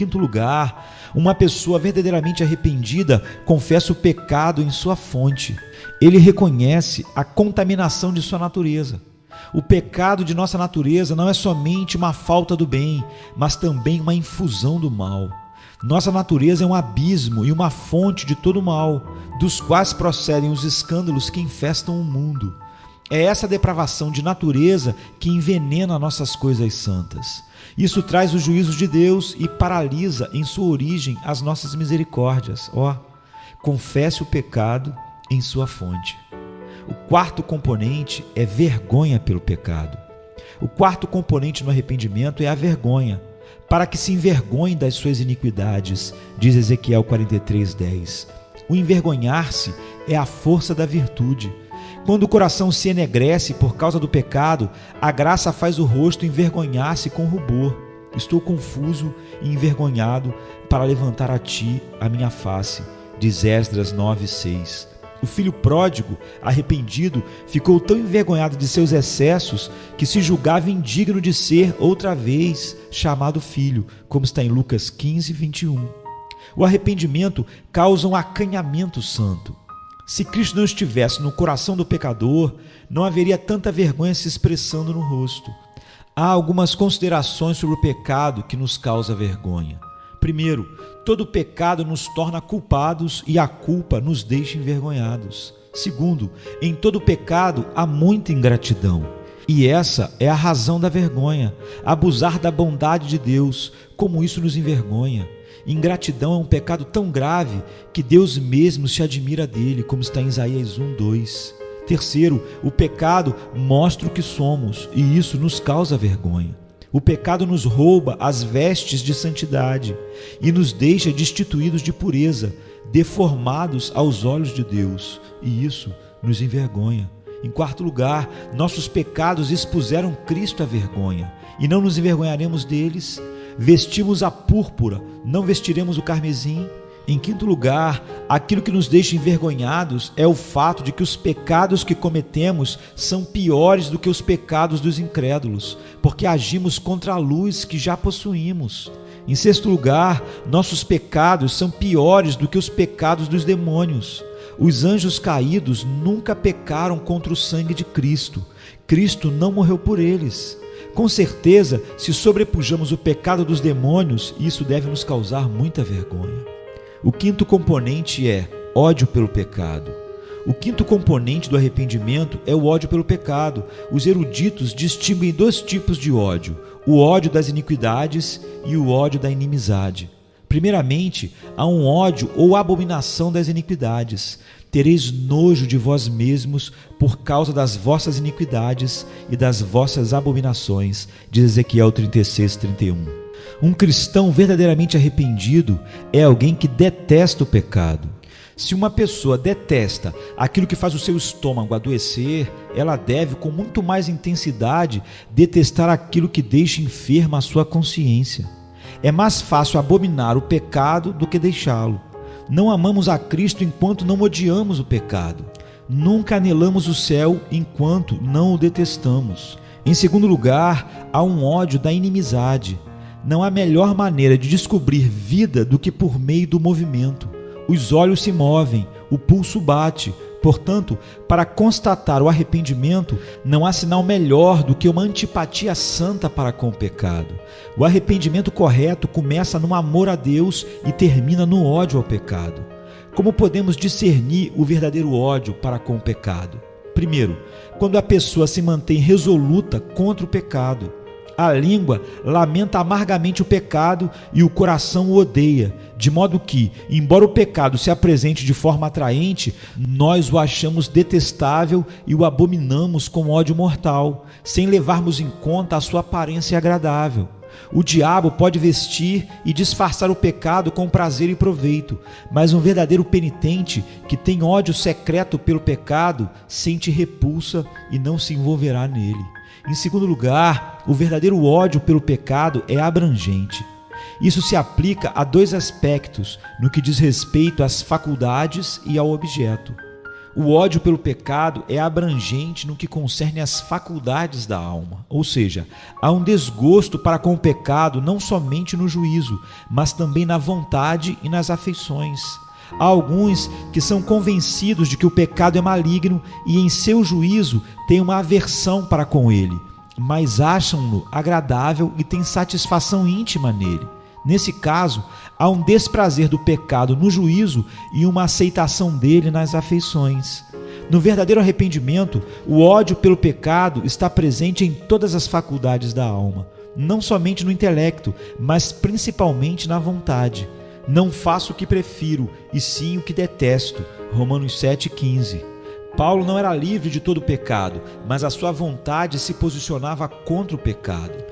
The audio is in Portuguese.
quinto lugar, uma pessoa verdadeiramente arrependida confessa o pecado em sua fonte. Ele reconhece a contaminação de sua natureza. O pecado de nossa natureza não é somente uma falta do bem, mas também uma infusão do mal. Nossa natureza é um abismo e uma fonte de todo mal, dos quais procedem os escândalos que infestam o mundo. É essa depravação de natureza que envenena nossas coisas santas. Isso traz os juízos de Deus e paralisa em sua origem as nossas misericórdias. Confesse o pecado em sua fonte. O quarto componente é vergonha pelo pecado. O quarto componente no arrependimento é a vergonha, para que se envergonhe das suas iniquidades, diz Ezequiel 43:10. O envergonhar-se é a força da virtude. Quando o coração se enegrece por causa do pecado, a graça faz o rosto envergonhar-se com rubor. Estou confuso e envergonhado para levantar a ti a minha face, diz Esdras 9:6. O filho pródigo, arrependido, ficou tão envergonhado de seus excessos que se julgava indigno de ser outra vez chamado filho, como está em Lucas 15:21. O arrependimento causa um acanhamento santo. Se Cristo não estivesse no coração do pecador, não haveria tanta vergonha se expressando no rosto. Há algumas considerações sobre o pecado que nos causa vergonha. Primeiro, todo pecado nos torna culpados e a culpa nos deixa envergonhados. Segundo, em todo pecado há muita ingratidão. E essa é a razão da vergonha, abusar da bondade de Deus, como isso nos envergonha. Ingratidão é um pecado tão grave que Deus mesmo se admira dele, como está em Isaías 1:2. Terceiro, o pecado mostra o que somos e isso nos causa vergonha. O pecado nos rouba as vestes de santidade e nos deixa destituídos de pureza, deformados aos olhos de Deus, e isso nos envergonha. Em quarto lugar, nossos pecados expuseram Cristo à vergonha e não nos envergonharemos deles. Vestimos a púrpura, não vestiremos o carmesim. Em quinto lugar, aquilo que nos deixa envergonhados é o fato de que os pecados que cometemos são piores do que os pecados dos incrédulos, porque agimos contra a luz que já possuímos. Em sexto lugar, nossos pecados são piores do que os pecados dos demônios. Os anjos caídos nunca pecaram contra o sangue de Cristo. Cristo não morreu por eles. Com certeza, se sobrepujamos o pecado dos demônios, isso deve nos causar muita vergonha. O quinto componente é ódio pelo pecado. O quinto componente do arrependimento é o ódio pelo pecado. Os eruditos distinguem dois tipos de ódio: o ódio das iniquidades e o ódio da inimizade. Primeiramente, há um ódio ou abominação das iniquidades. Tereis nojo de vós mesmos por causa das vossas iniquidades e das vossas abominações, diz Ezequiel 36:31. Um cristão verdadeiramente arrependido é alguém que detesta o pecado. Se uma pessoa detesta aquilo que faz o seu estômago adoecer, ela deve, com muito mais intensidade, detestar aquilo que deixa enferma a sua consciência. É mais fácil abominar o pecado do que deixá-lo. Não amamos a Cristo enquanto não odiamos o pecado. Nunca anelamos o céu enquanto não o detestamos. Em segundo lugar, há um ódio da inimizade. Não há melhor maneira de descobrir vida do que por meio do movimento. Os olhos se movem, o pulso bate. Portanto, para constatar o arrependimento, não há sinal melhor do que uma antipatia santa para com o pecado. O arrependimento correto começa no amor a Deus e termina no ódio ao pecado. Como podemos discernir o verdadeiro ódio para com o pecado? Primeiro, quando a pessoa se mantém resoluta contra o pecado. A língua lamenta amargamente o pecado e o coração o odeia, de modo que, embora o pecado se apresente de forma atraente, nós o achamos detestável e o abominamos com ódio mortal, sem levarmos em conta a sua aparência agradável. O diabo pode vestir e disfarçar o pecado com prazer e proveito, mas um verdadeiro penitente que tem ódio secreto pelo pecado sente repulsa e não se envolverá nele. Em segundo lugar, o verdadeiro ódio pelo pecado é abrangente. Isso se aplica a dois aspectos no que diz respeito às faculdades e ao objeto. O ódio pelo pecado é abrangente no que concerne às faculdades da alma, ou seja, há um desgosto para com o pecado não somente no juízo, mas também na vontade e nas afeições. Há alguns que são convencidos de que o pecado é maligno e em seu juízo têm uma aversão para com ele, mas acham-no agradável e têm satisfação íntima nele. Nesse caso, há um desprazer do pecado no juízo e uma aceitação dele nas afeições. No verdadeiro arrependimento, o ódio pelo pecado está presente em todas as faculdades da alma, não somente no intelecto, mas principalmente na vontade. Não faço o que prefiro, e sim o que detesto. Romanos 7,15. Paulo não era livre de todo pecado, mas a sua vontade se posicionava contra o pecado.